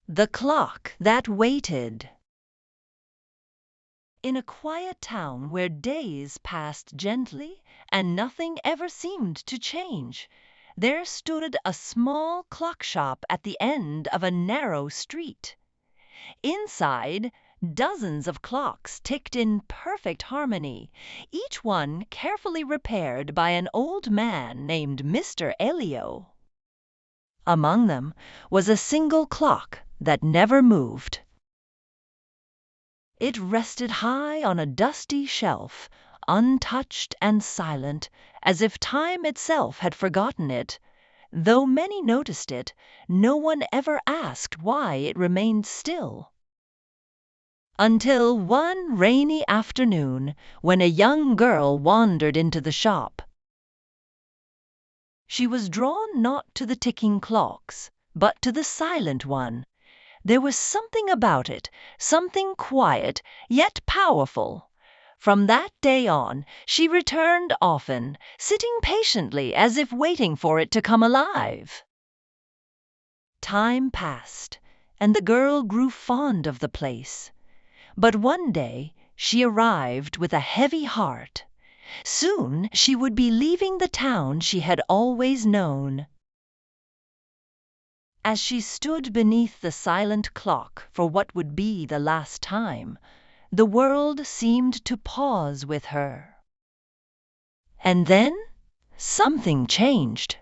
The clock that waited. In a quiet town where days passed gently and nothing ever seemed to change, there stood a small clock shop at the end of a narrow street. Inside, dozens of clocks ticked in perfect harmony, each one carefully repaired by an old man named Mr. Elio. Among them was a single clock that never moved. It rested high on a dusty shelf, untouched and silent, as if time itself had forgotten it. Though many noticed it, no one ever asked why it remained still. Until one rainy afternoon, when a young girl wandered into the shop. She was drawn not to the ticking clocks, but to the silent one. There was something about it, something quiet, yet powerful. From that day on, she returned often, sitting patiently as if waiting for it to come alive. Time passed, and the girl grew fond of the place. But one day she arrived with a heavy heart. Soon she would be leaving the town she had always known. As she stood beneath the silent clock for what would be the last time, the world seemed to pause with her. And then something changed.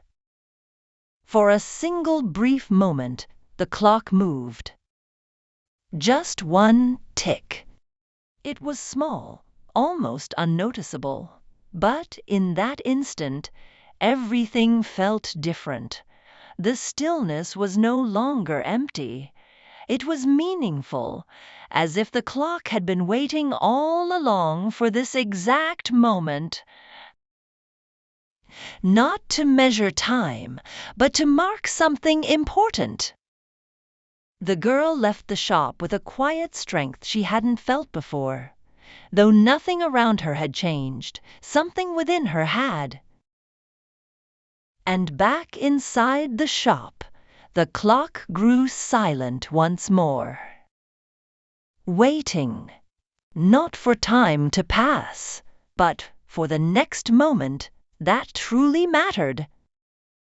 For a single brief moment, the clock moved. Just one tick. It was small, almost unnoticeable, but in that instant, everything felt different. The stillness was no longer empty. It was meaningful, as if the clock had been waiting all along for this exact moment. Not to measure time, but to mark something important. The girl left the shop with a quiet strength she hadn't felt before. Though nothing around her had changed, something within her had. And back inside the shop, the clock grew silent once more. Waiting, not for time to pass, but for the next moment that truly mattered.